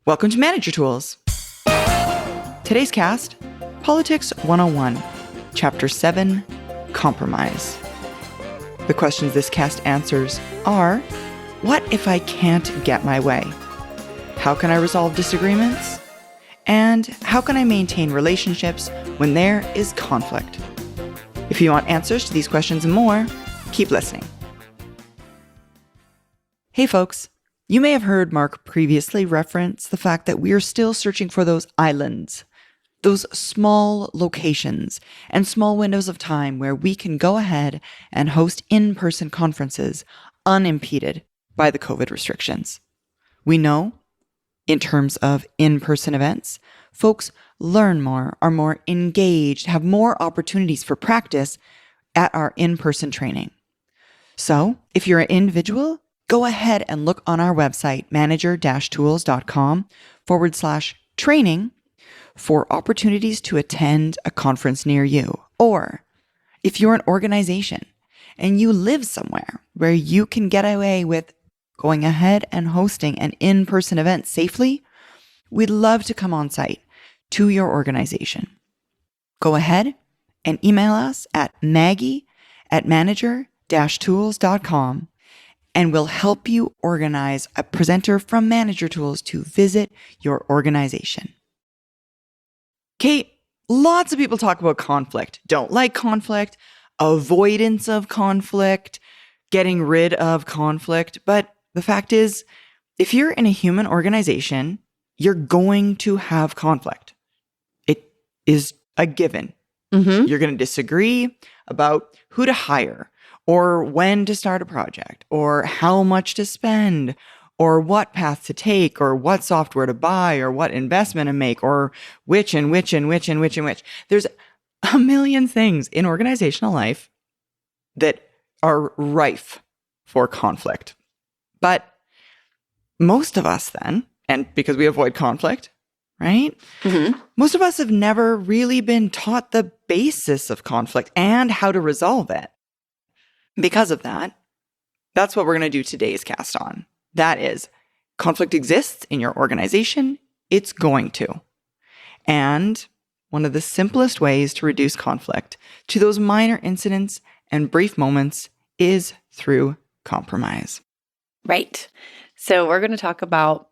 Welcome to Manager Tools. Today's cast, Politics 101, Chapter 7, Compromise. The questions this cast answers are, what if I can't get my way? How can I resolve disagreements? And how can I maintain relationships when there is conflict? If you want answers to these questions and more, keep listening. Hey folks, you may have heard Mark previously reference the fact that we are still searching for those islands, those small locations and small windows of time where we can go ahead and host in-person conferences unimpeded by the COVID restrictions. We know, in terms of in-person events, folks learn more, are more engaged, have more opportunities for practice at our in-person training. So, if you're an individual, go ahead and look on our website, manager-tools.com/training for opportunities to attend a conference near you. Or if you're an organization and you live somewhere where you can get away with going ahead and hosting an in-person event safely, we'd love to come on site to your organization. Go ahead and email us at maggie@manager-tools.com and we'll help you organize a presenter from Manager Tools to visit your organization. Kate, lots of people talk about conflict, don't like conflict, avoidance of conflict, getting rid of conflict. But the fact is, if you're in a human organization, you're going to have conflict. It is a given. You're going to disagree about who to hire, or when to start a project, or how much to spend, or what path to take, or what software to buy, or what investment to make, or which. There's a million things in organizational life that are rife for conflict. But most of us then, and because we avoid conflict, right? Most of us have never really been taught the basis of conflict and how to resolve it. Because of that, that's what we're going to do today's cast on. That is, conflict exists in your organization. It's going to. And one of the simplest ways to reduce conflict to those minor incidents and brief moments is through compromise. Right. So we're going to talk about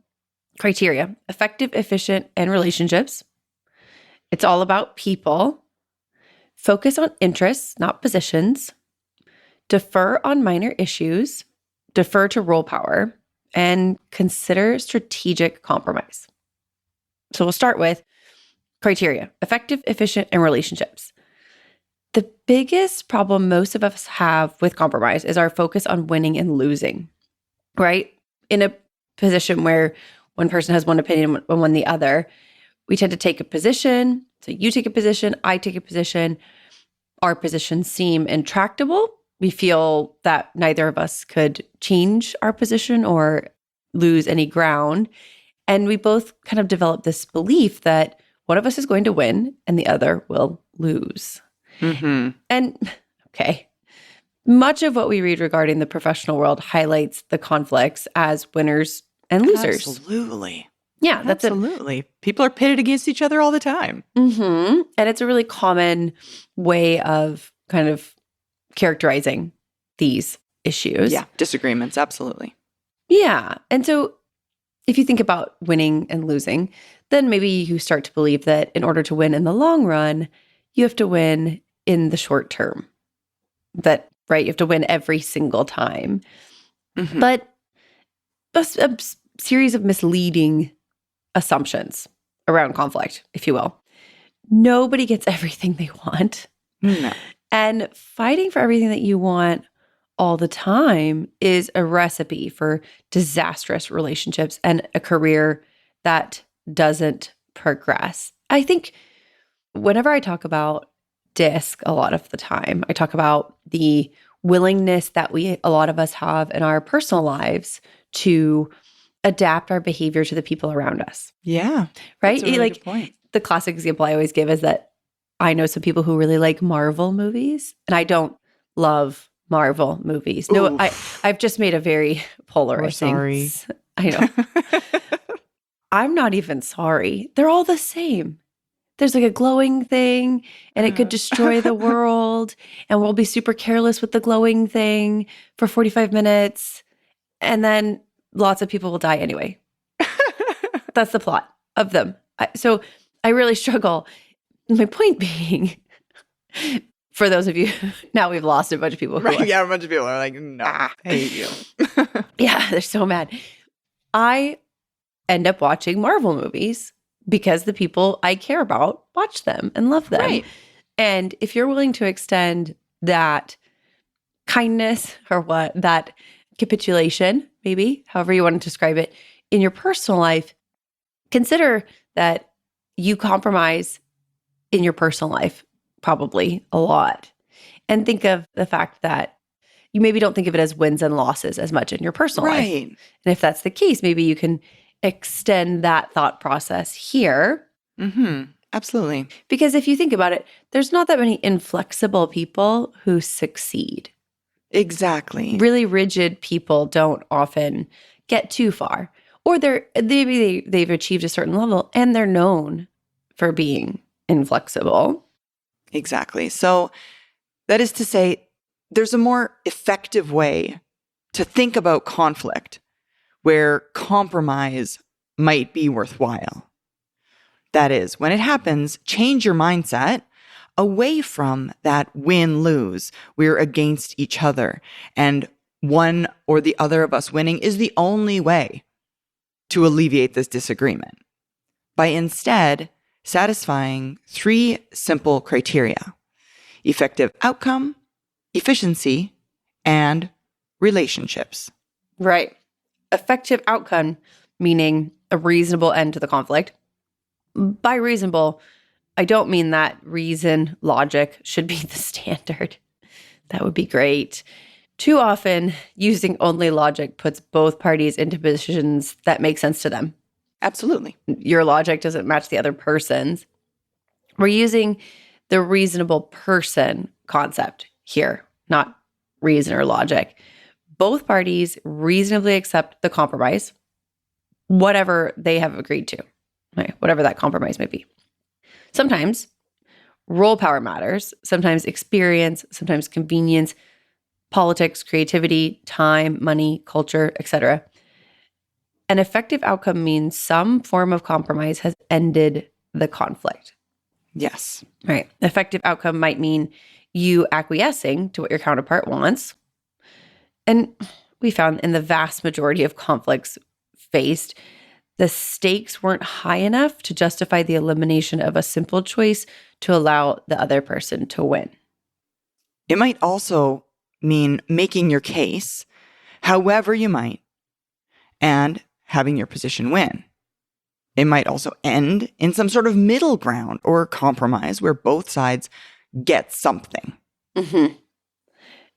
criteria: effective, efficient, and relationships. It's all about people. Focus on interests, not positions. Defer on minor issues, defer to role power, and consider strategic compromise. So we'll start with criteria: effective, efficient, and relationships. The biggest problem most of us have with compromise is our focus on winning and losing, right? In a position where one person has one opinion and one the other, we tend to take a position. So you take a position, I take a position. Our positions seem intractable. We feel that neither of us could change our position or lose any ground. And we both kind of develop this belief that one of us is going to win and the other will lose. And okay, much of what we read regarding the professional world highlights the conflicts as winners and losers. Absolutely. Yeah, that's absolutely. People are pitted against each other all the time. And it's a really common way of kind of characterizing these issues. Yeah, disagreements, absolutely. Yeah. And so if you think about winning and losing, then maybe you start to believe that in order to win in the long run, you have to win in the short term. That, right? You have to win every single time. But a series of misleading assumptions around conflict, if you will. Nobody gets everything they want. No. And fighting for everything that you want all the time is a recipe for disastrous relationships and a career that doesn't progress. I think whenever I talk about DISC a lot of the time, I talk about the willingness that a lot of us have in our personal lives to adapt our behavior to the people around us. Yeah. Right? That's a really good point. The classic example I always give is that I know some people who really like Marvel movies, and I don't love Marvel movies. No, I've just made a very polarizing. Sorry. I know. I'm not even sorry. They're all the same. There's like a glowing thing and it could destroy the world and we'll be super careless with the glowing thing for 45 minutes and then lots of people will die anyway. That's the plot of them. So I really struggle. My point being, for those of you, now we've lost a bunch of people. Right. Yeah, a bunch of people are like, no, I hate you. Yeah, they're so mad. I end up watching Marvel movies because the people I care about watch them and love them. Right. And if you're willing to extend that kindness or that capitulation, maybe, however you want to describe it, in your personal life, consider that you compromise in your personal life probably a lot. And think of the fact that you maybe don't think of it as wins and losses as much in your personal life. Right. And if that's the case, maybe you can extend that thought process here. Mm-hmm. Absolutely. Because if you think about it, there's not that many inflexible people who succeed. Exactly. Really rigid people don't often get too far. Or they've achieved a certain level and they're known for being inflexible. Exactly. So that is to say, there's a more effective way to think about conflict where compromise might be worthwhile. That is, when it happens, change your mindset away from that win-lose. We're against each other, and one or the other of us winning is the only way to alleviate this disagreement. By instead satisfying 3 simple criteria: effective outcome, efficiency, and relationships. Right. Effective outcome, meaning a reasonable end to the conflict. By reasonable, I don't mean that reason, logic should be the standard. That would be great. Too often, using only logic puts both parties into positions that make sense to them. Absolutely. Your logic doesn't match the other person's. We're using the reasonable person concept here, not reason or logic. Both parties reasonably accept the compromise, whatever they have agreed to, right? Whatever that compromise may be. Sometimes role power matters, sometimes experience, sometimes convenience, politics, creativity, time, money, culture, etc. An effective outcome means some form of compromise has ended the conflict. Yes. Right. Effective outcome might mean you acquiescing to what your counterpart wants. And we found in the vast majority of conflicts faced, the stakes weren't high enough to justify the elimination of a simple choice to allow the other person to win. It might also mean making your case however you might and having your position win. It might also end in some sort of middle ground or compromise where both sides get something. Mm-hmm.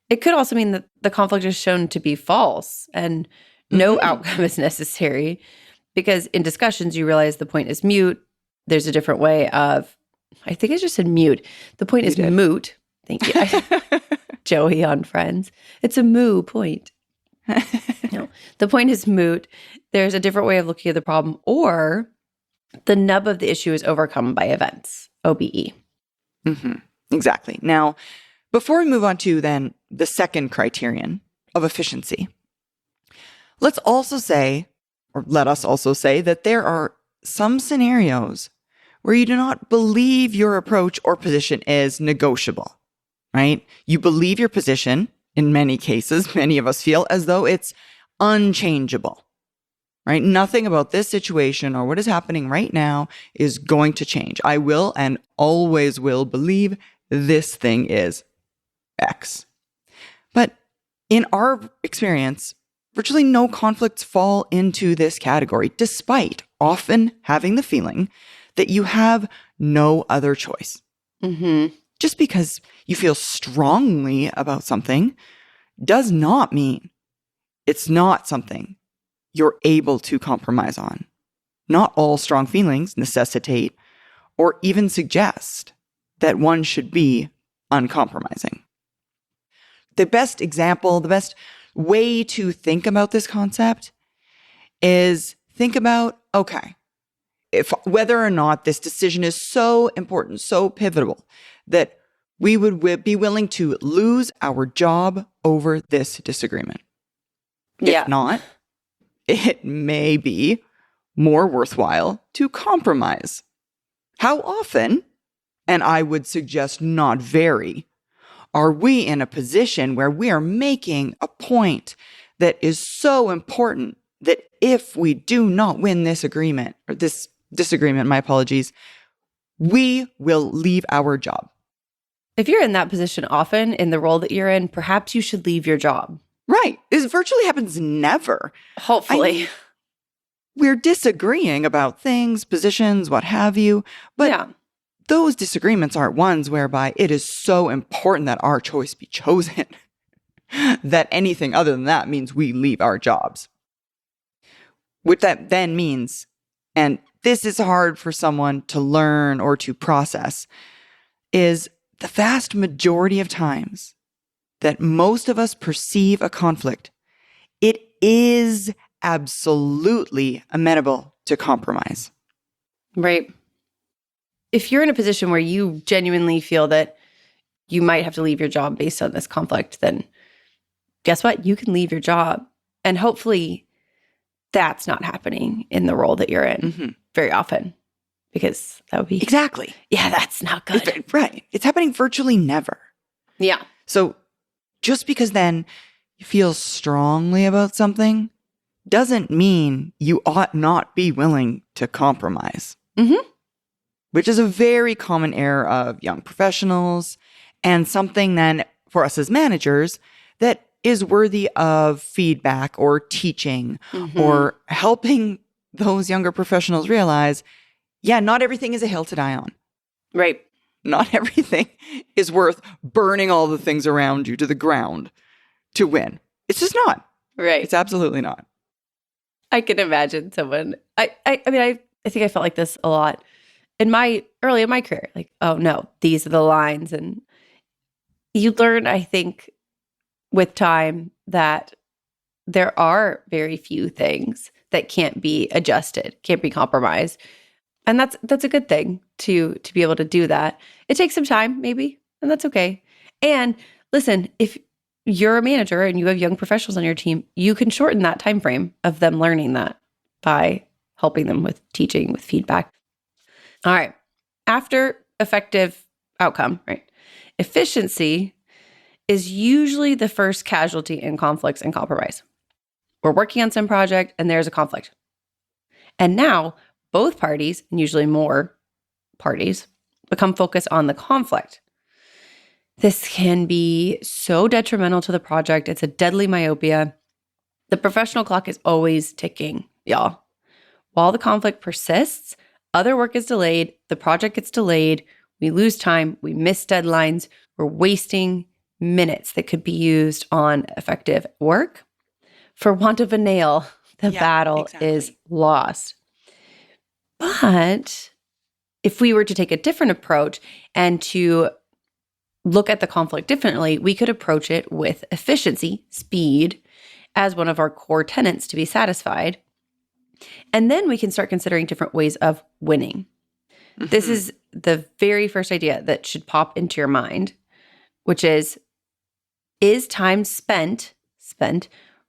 It could also mean that the conflict is shown to be false and no outcome is necessary, because in discussions, you realize the point is mute. There's a different way of, I think I just said mute. The point is moot. Thank you. Joey on Friends. It's a moo point. No, the point is moot. There's a different way of looking at the problem, or the nub of the issue is overcome by events, OBE. Mm-hmm. Exactly. Now, before we move on to then the second criterion of efficiency, let us also say that there are some scenarios where you do not believe your approach or position is negotiable, right? You believe your position. In many cases, many of us feel as though it's unchangeable, right? Nothing about this situation or what is happening right now is going to change. I will and always will believe this thing is X. But in our experience, virtually no conflicts fall into this category, despite often having the feeling that you have no other choice. Mm-hmm. Just because you feel strongly about something does not mean it's not something you're able to compromise on. Not all strong feelings necessitate or even suggest that one should be uncompromising. The best example, the best way to think about this concept is think about, okay, if whether or not this decision is so important, so pivotal, that we would be willing to lose our job over this disagreement. Yeah. If not, it may be more worthwhile to compromise. How often, and I would suggest not very, are we in a position where we are making a point that is so important that if we do not win this agreement, or this disagreement, my apologies, we will leave our job? If you're in that position often in the role that you're in, perhaps you should leave your job. Right. This virtually happens never. Hopefully. We're disagreeing about things, positions, what have you, but yeah. those disagreements aren't ones whereby it is so important that our choice be chosen that anything other than that means we leave our jobs. What that then means, and this is hard for someone to learn or to process, is the vast majority of times that most of us perceive a conflict, it is absolutely amenable to compromise. Right. If you're in a position where you genuinely feel that you might have to leave your job based on this conflict, then guess what? You can leave your job. And hopefully that's not happening in the role that you're in very often, because that would be... Exactly. Yeah, that's not good. Right. It's happening virtually never. Yeah. So just because then you feel strongly about something doesn't mean you ought not be willing to compromise. Which is a very common error of young professionals, and something then for us as managers that is worthy of feedback or teaching or helping those younger professionals realize, yeah, not everything is a hill to die on. Right. Not everything is worth burning all the things around you to the ground to win. It's just not. Right. It's absolutely not. I can imagine someone, I mean, I think I felt like this a lot early in my career. Like, oh no, these are the lines. And you learn, I think, with time that there are very few things that can't be adjusted, can't be compromised. And that's a good thing to be able to do that. It takes some time, maybe, and that's okay. And listen, if you're a manager and you have young professionals on your team, you can shorten that time frame of them learning that by helping them with teaching, with feedback. All right. After effective outcome, right? Efficiency is usually the first casualty in conflicts and compromise. We're working on some project and there's a conflict. And now both parties, and usually more parties, become focused on the conflict. This can be so detrimental to the project. It's a deadly myopia. The professional clock is always ticking, y'all. While the conflict persists, other work is delayed, the project gets delayed, we lose time, we miss deadlines, we're wasting minutes that could be used on effective work. For want of a nail, the battle is lost. But if we were to take a different approach and to look at the conflict differently, we could approach it with efficiency, speed, as one of our core tenets to be satisfied. And then we can start considering different ways of winning. This is the very first idea that should pop into your mind, which is time spent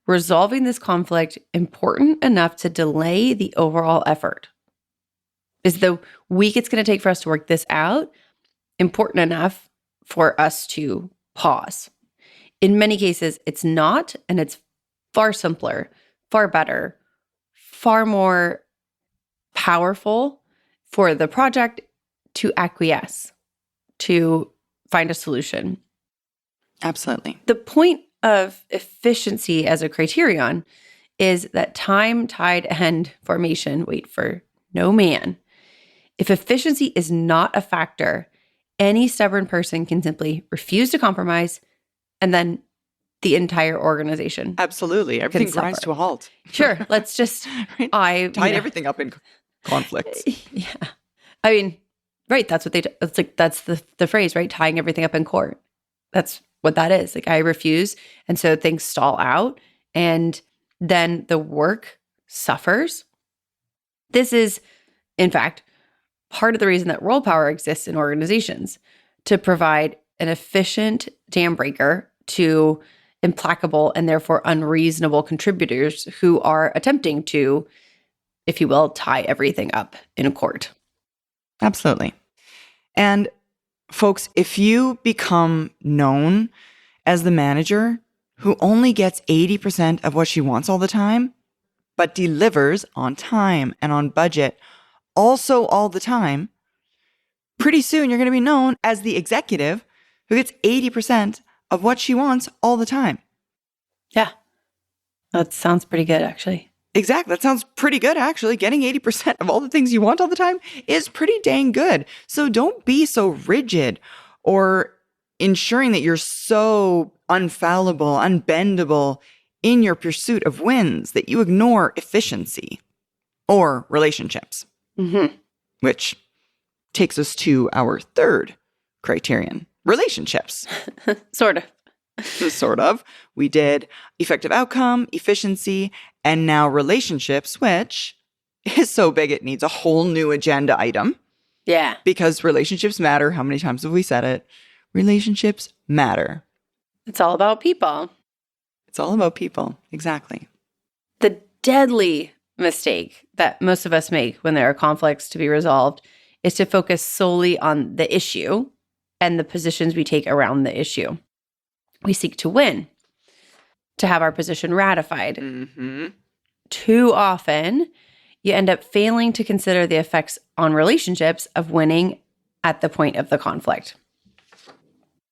resolving this conflict important enough to delay the overall effort? Is the week it's going to take for us to work this out important enough for us to pause? In many cases, it's not, and it's far simpler, far better, far more powerful for the project to acquiesce, to find a solution. Absolutely. The point of efficiency as a criterion is that time, tide, and formation wait for no man. If efficiency is not a factor, any stubborn person can simply refuse to compromise, and then the entire organization. Absolutely. Everything grinds to a halt. Sure. Let's just Tied everything up in conflicts. Yeah. I mean, right. That's what that's the phrase, right? Tying everything up in court. That's what that is. Like, I refuse. And so things stall out, and then the work suffers. This is In fact, part of the reason that role power exists in organizations to provide an efficient dam breaker to implacable and therefore unreasonable contributors who are attempting to, if you will, tie everything up in court. Absolutely. And folks, if you become known as the manager who only gets 80% of what she wants all the time, but delivers on time and on budget also all the time, pretty soon you're going to be known as the executive who gets 80% of what she wants all the time. Yeah. That sounds pretty good, actually. Exactly. That sounds pretty good, actually. Getting 80% of all the things you want all the time is pretty dang good. So don't be so rigid or ensuring that you're so unfallible, unbendable in your pursuit of wins that you ignore efficiency or relationships, which takes us to our third criterion, relationships. Sort of. Sort of. We did effective outcome, efficiency, and now relationships, which is so big it needs a whole new agenda item. Yeah. Because relationships matter. How many times have we said it? Relationships matter. It's all about people. It's all about people. Exactly. The deadly mistake that most of us make when there are conflicts to be resolved is to focus solely on the issue and the positions we take around the issue. We seek to win, to have our position ratified. Too often, you end up failing to consider the effects on relationships of winning at the point of the conflict.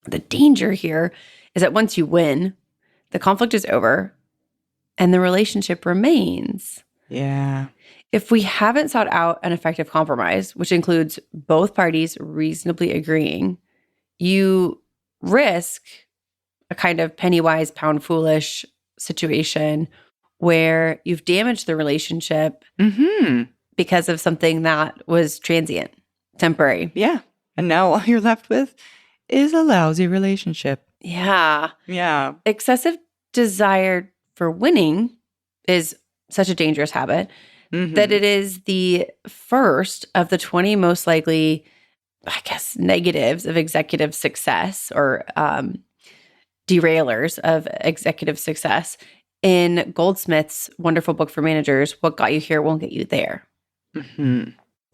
The danger here is that once you win, the conflict is over and the relationship remains. Yeah. If we haven't sought out an effective compromise, which includes both parties reasonably agreeing, you risk a kind of penny wise, pound foolish situation where you've damaged the relationship because of something that was transient, temporary. Yeah. And now all you're left with is a lousy relationship. Yeah. Yeah. Excessive desire for winning is such a dangerous habit that it is the first of the 20 most likely, I guess, negatives of executive success or derailers of executive success in Goldsmith's wonderful book for managers, What Got You Here Won't Get You There.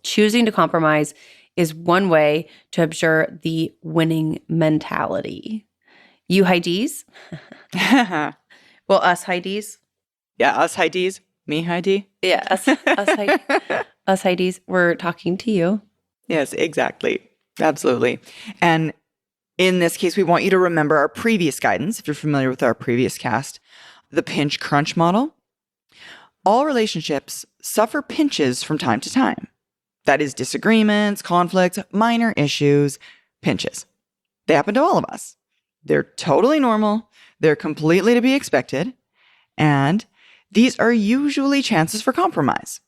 Choosing to compromise is one way to obscure the winning mentality. You high Ds? Well, us high Ds? Yeah, us high Ds. Me high D. Yeah, us high Ds. We're talking to you. Yes, exactly. Absolutely. And in this case, we want you to remember our previous guidance, if you're familiar with our previous cast, the pinch crunch model. All relationships suffer pinches from time to time. That is disagreements, conflicts, minor issues, pinches. They happen to all of us. They're totally normal. They're completely to be expected. And these are usually chances for compromise.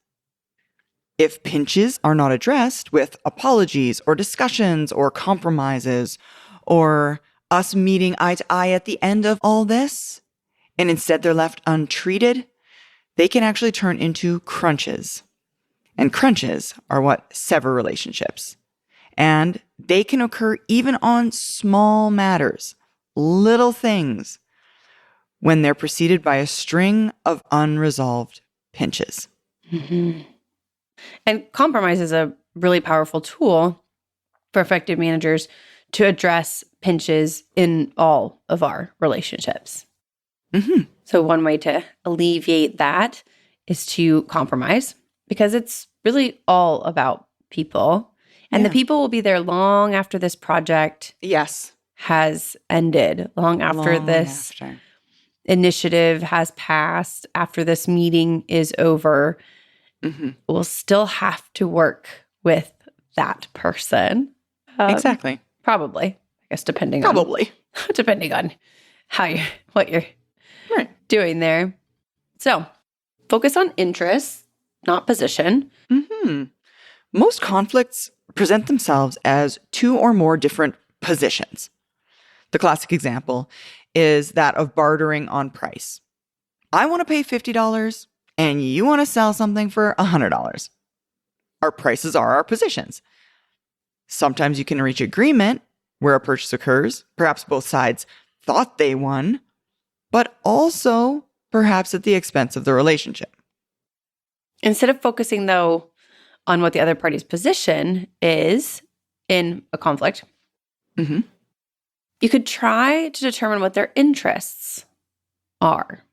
If pinches are not addressed with apologies or discussions or compromises or us meeting eye to eye at the end of all this, and instead they're left untreated, they can actually turn into crunches. And crunches are what sever relationships. And they can occur even on small matters, little things, when they're preceded by a string of unresolved pinches. And compromise is a really powerful tool for effective managers to address pinches in all of our relationships. So one way to alleviate that is to compromise, because it's really all about people. And the people will be there long after this project has ended, long after this initiative has passed, after this meeting is over. We'll still have to work with that person. Exactly. Probably. I guess depending on what you're doing there. So focus on interests, not position. Most conflicts present themselves as two or more different positions. The classic example is that of bartering on price. I want to pay $50 and you want to sell something for $100. our prices are our positions. Sometimes you can reach agreement where a purchase occurs. Perhaps both sides thought they won, but also perhaps at the expense of the relationship. Instead of focusing, though, on what the other party's position is in a conflict, Mm-hmm. you could try to determine what their interests are.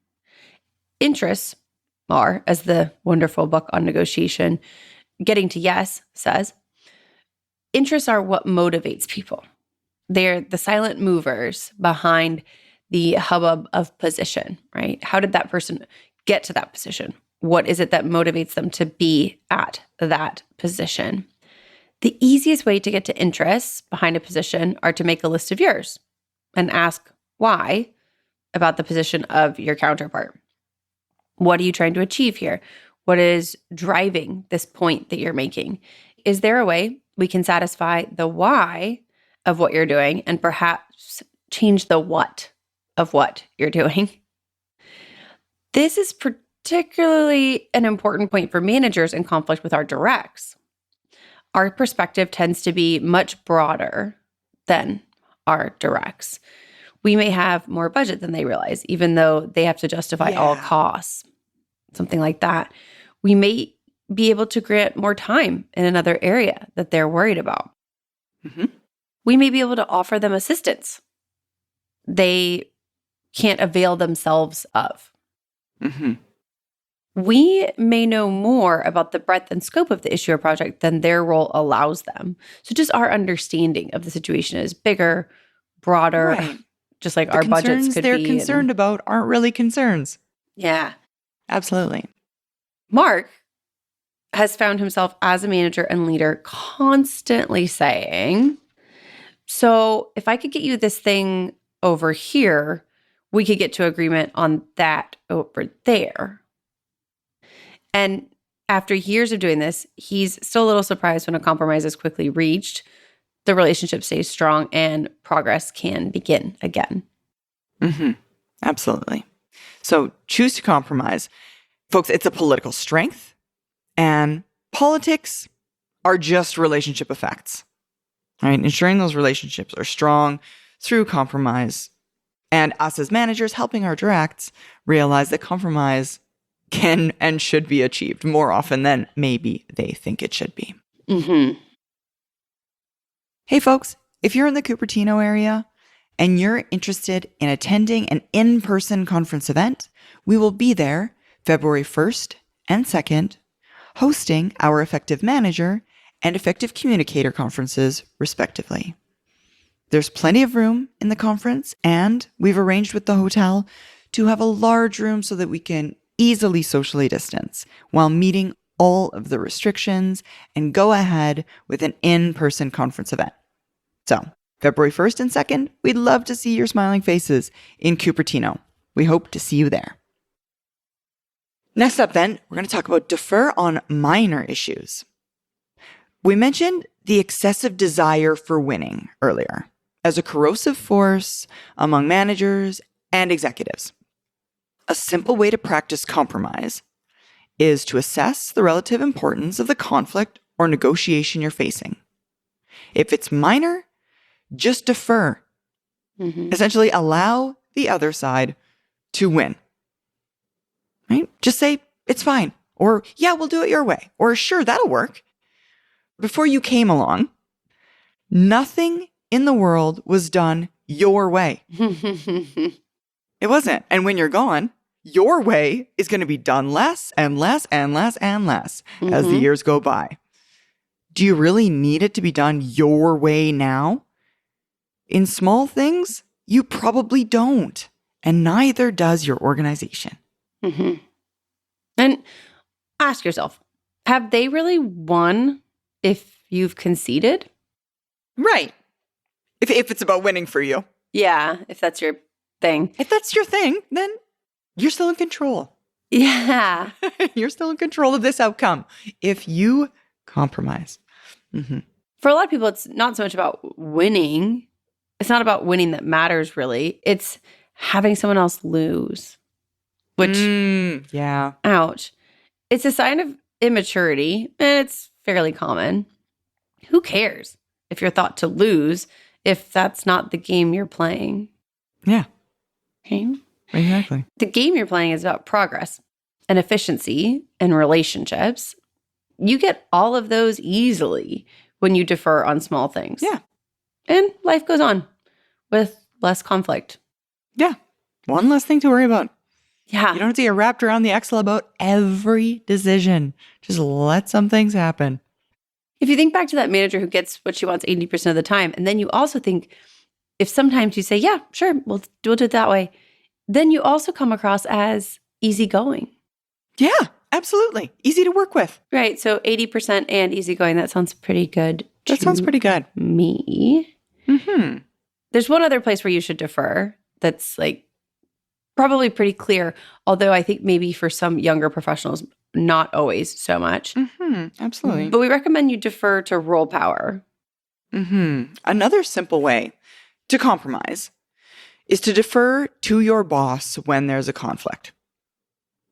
Interests are, as the wonderful book on negotiation, Getting to Yes, says, interests are what motivates people. They're the silent movers behind the hubbub of position, right? How did that person get to that position? What is it that motivates them to be at that position? The easiest way to get to interests behind a position are to make a list of yours and ask why about the position of your counterpart. What are you trying to achieve here? What is driving this point that you're making? Is there a way we can satisfy the why of what you're doing and perhaps change the what of what you're doing? This is particularly an important point for managers in conflict with our directs. Our perspective tends to be much broader than our directs. We may have more budget than they realize, even though they have to justify all costs, something like that. We may be able to grant more time in another area that they're worried about. Mm-hmm. We may be able to offer them assistance they can't avail themselves of. Mm-hmm. We may know more about the breadth and scope of the issue or project than their role allows them. So just our understanding of the situation is bigger, broader, Right. just like The our budgets concerns could they're be. concerned about aren't really concerns. Yeah. Absolutely. Mark has found himself as a manager and leader constantly saying, so if I could get you this thing over here, we could get to agreement on that over there. And after years of doing this, he's still a little surprised when a compromise is quickly reached, the relationship stays strong, and progress can begin again. Mm-hmm. Absolutely. So choose to compromise. Folks, it's a political strength, and politics are just relationship effects, right? Ensuring those relationships are strong through compromise, and us as managers helping our directs realize that compromise can and should be achieved more often than maybe they think it should be. Mm-hmm. Hey, folks, if you're in the Cupertino area and you're interested in attending an in-person conference event, we will be there February 1st and 2nd, hosting our Effective Manager and Effective Communicator conferences, respectively. There's plenty of room in the conference, and we've arranged with the hotel to have a large room so that we can easily socially distance while meeting all of the restrictions and go ahead with an in-person conference event. So, February 1st and 2nd, we'd love to see your smiling faces in Cupertino. We hope to see you there. Next up then, we're going to talk about defer on minor issues. We mentioned the excessive desire for winning earlier as a corrosive force among managers and executives. A simple way to practice compromise is to assess the relative importance of the conflict or negotiation you're facing. If it's minor, just defer. Mm-hmm. Essentially, allow the other side to win. Right? Just say, it's fine. Or, yeah, we'll do it your way. Or, sure, that'll work. Before you came along, nothing in the world was done your way. It wasn't. And when you're gone, your way is going to be done less and less and less and less as the years go by. Do you really need it to be done your way now? In small things, you probably don't. And neither does your organization. Mm-hmm. And ask yourself, have they really won if you've conceded? Right. If it's about winning for you. Yeah, if that's your thing. If that's your thing, then you're still in control. Yeah. You're still in control of this outcome if you compromise. Mm-hmm. For a lot of people, it's not so much about winning. It's not about winning that matters, really. It's having someone else lose. Which, yeah. ouch. It's a sign of immaturity, and it's fairly common. Who cares if you're thought to lose if that's not the game you're playing? Yeah, Okay. exactly. The game you're playing is about progress and efficiency and relationships. You get all of those easily when you defer on small things. Yeah. And life goes on with less conflict. Yeah. One less thing to worry about. Yeah. You don't have to get wrapped around the axle about every decision. Just let some things happen. If you think back to that manager who gets what she wants 80% of the time, and then you also think, if sometimes you say, yeah, sure, we'll do it that way, then you also come across as easygoing. Yeah, absolutely. Easy to work with. Right. So 80% and easygoing, that sounds pretty good. That sounds pretty good. Me. Mm-hmm. There's one other place where you should defer that's like probably pretty clear, although I think maybe for some younger professionals, not always so much. Mm-hmm. Absolutely. But we recommend you defer to role power. Mm-hmm. Another simple way to compromise is to defer to your boss when there's a conflict.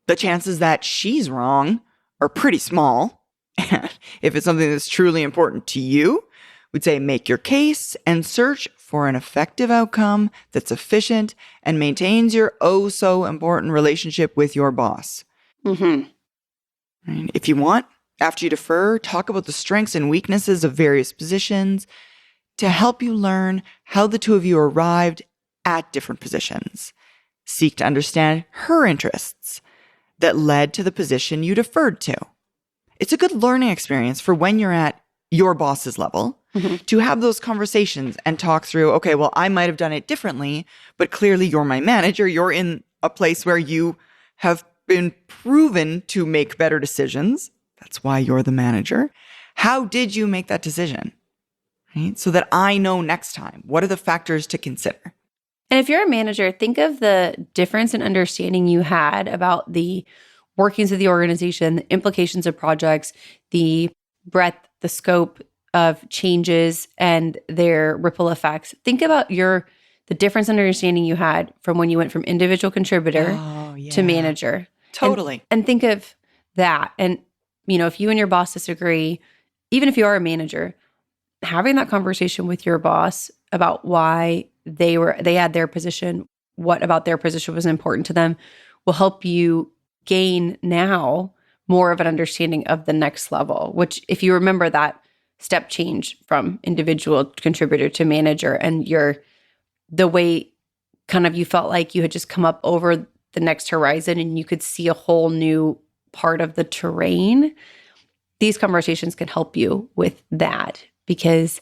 The chances that she's wrong are pretty small. And if it's something that's truly important to you, we'd say make your case and search for an effective outcome that's efficient and maintains your oh so important relationship with your boss. Mm-hmm. Right? If you want, after you defer, talk about the strengths and weaknesses of various positions to help you learn how the two of you arrived at different positions. Seek to understand her interests that led to the position you deferred to. It's a good learning experience for when you're at your boss's level to have those conversations and talk through, okay, well, I might have done it differently, but clearly you're my manager. You're in a place where you have been proven to make better decisions. That's why you're the manager. How did you make that decision? Right? So that I know next time, what are the factors to consider? And if you're a manager, think of the difference in understanding you had about the workings of the organization, the implications of projects, the breadth, the scope of changes and their ripple effects. Think about the difference in understanding you had from when you went from individual contributor to manager. Totally. And think of that. And, if you and your boss disagree, even if you are a manager, having that conversation with your boss about why they had their position, what about their position was important to them, will help you gain now more of an understanding of the next level, which if you remember that step change from individual contributor to manager and the way kind of you felt like you had just come up over the next horizon and you could see a whole new part of the terrain, these conversations can help you with that because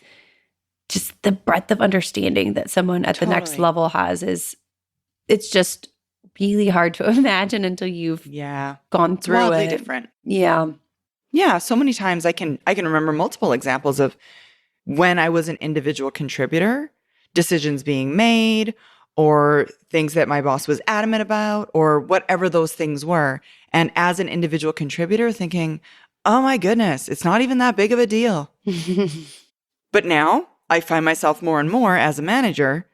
just the breadth of understanding that someone at the next level has it's just really hard to imagine until you've gone through it. Wildly different. Yeah. Yeah. So many times I can remember multiple examples of when I was an individual contributor, decisions being made or things that my boss was adamant about or whatever those things were. And as an individual contributor thinking, oh my goodness, it's not even that big of a deal. But now I find myself more and more as a manager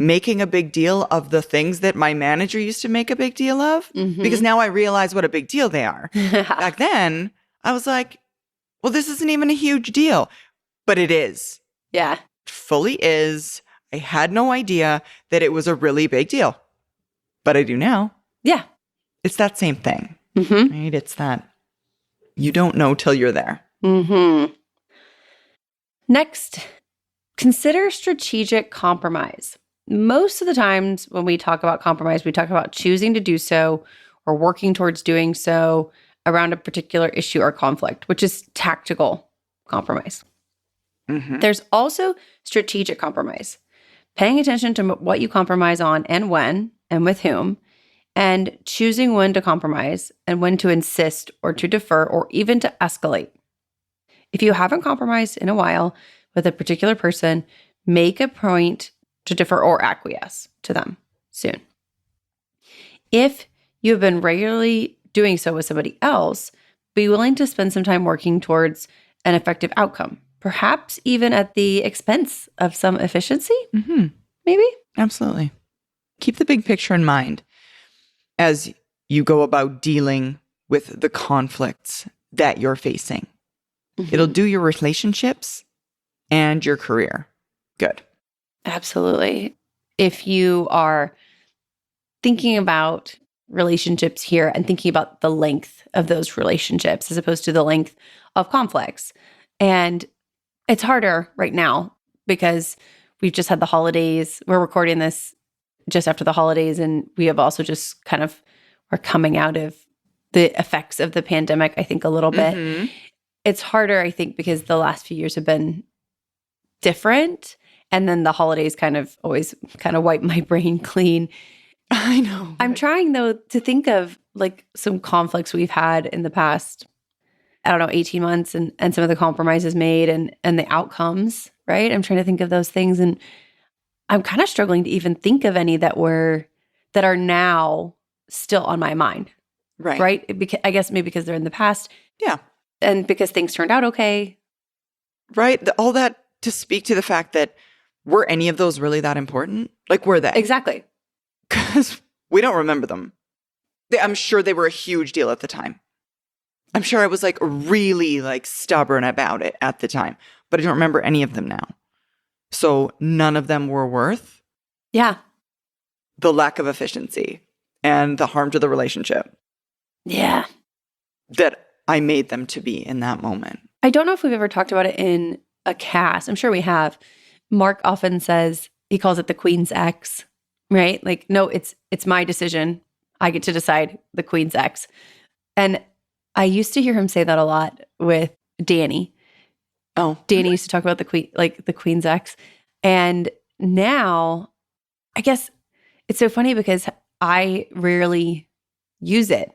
making a big deal of the things that my manager used to make a big deal of because now I realize what a big deal they are. Back then, I was like, well, this isn't even a huge deal, but it is. Yeah. It fully is. I had no idea that it was a really big deal, but I do now. Yeah. It's that same thing, right? It's that you don't know till you're there. Next, consider strategic compromise. Most of the times when we talk about compromise, we talk about choosing to do so or working towards doing so around a particular issue or conflict, which is tactical compromise. There's also strategic compromise, paying attention to what you compromise on and when and with whom, and choosing when to compromise and when to insist or to defer or even to escalate. If you haven't compromised in a while with a particular person, make a point to defer or acquiesce to them soon. If you have been regularly doing so with somebody else, be willing to spend some time working towards an effective outcome, perhaps even at the expense of some efficiency, maybe? Absolutely. Keep the big picture in mind as you go about dealing with the conflicts that you're facing. Mhm. It'll do your relationships and your career good. Absolutely. If you are thinking about relationships here and thinking about the length of those relationships as opposed to the length of conflicts. And it's harder right now because we've just had the holidays. We're recording this just after the holidays, and we have also just kind of are coming out of the effects of the pandemic, I think, a little bit. Mhm. It's harder, I think, because the last few years have been different. And then the holidays kind of always kind of wipe my brain clean. I know. I'm trying, though, to think of like some conflicts we've had in the past, I don't know, 18 months and some of the compromises made and the outcomes, right? I'm trying to think of those things. And I'm kind of struggling to even think of any that are now still on my mind, Right. right? I guess maybe because they're in the past. Yeah. And because things turned out okay. Right. All that to speak to the fact that were any of those really that important? Like, were they? Exactly. Because we don't remember them. I'm sure they were a huge deal at the time. I'm sure I was like really like stubborn about it at the time, but I don't remember any of them now. So none of them were worth Yeah. the lack of efficiency and the harm to the relationship Yeah. that I made them to be in that moment. I don't know if we've ever talked about it in a cast. I'm sure we have. Mark often says, he calls it the Queen's X, right? Like, no, it's my decision. I get to decide the Queen's X. And I used to hear him say that a lot with Danny. Oh, Danny used to talk about the Queen, like the Queen's X. And now, I guess it's so funny because I rarely use it,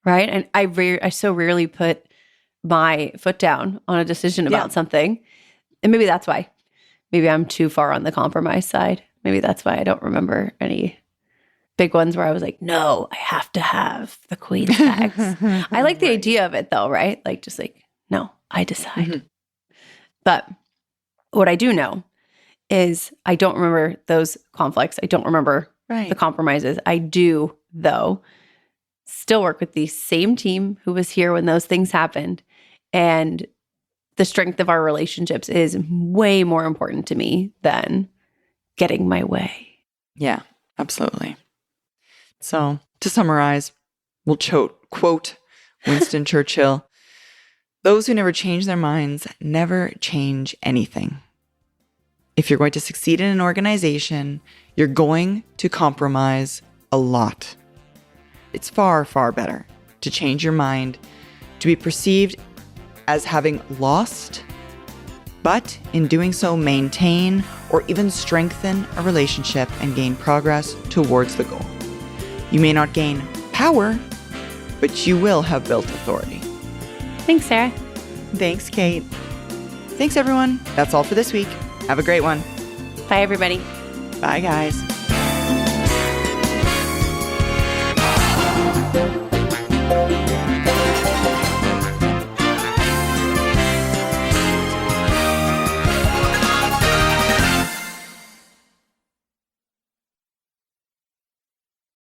right? And I so rarely put my foot down on a decision about something. And maybe that's why. Maybe I'm too far on the compromise side. Maybe that's why I don't remember any big ones where I was like, no, I have to have the Queen's X. I like the idea of it though, right? Like, just like, no, I decide. Mhm. But what I do know is I don't remember those conflicts. I don't remember Right. the compromises. I do, though, still work with the same team who was here when those things happened. And the strength of our relationships is way more important to me than getting my way. Yeah, absolutely. So to summarize, we'll quote Winston Churchill, "Those who never change their minds never change anything." If you're going to succeed in an organization, you're going to compromise a lot. It's far, far better to change your mind, to be perceived as having lost, but in doing so, maintain or even strengthen a relationship and gain progress towards the goal. You may not gain power, but you will have built authority. Thanks, Sarah. Thanks, Kate. Thanks, everyone. That's all for this week. Have a great one. Bye, everybody. Bye, guys.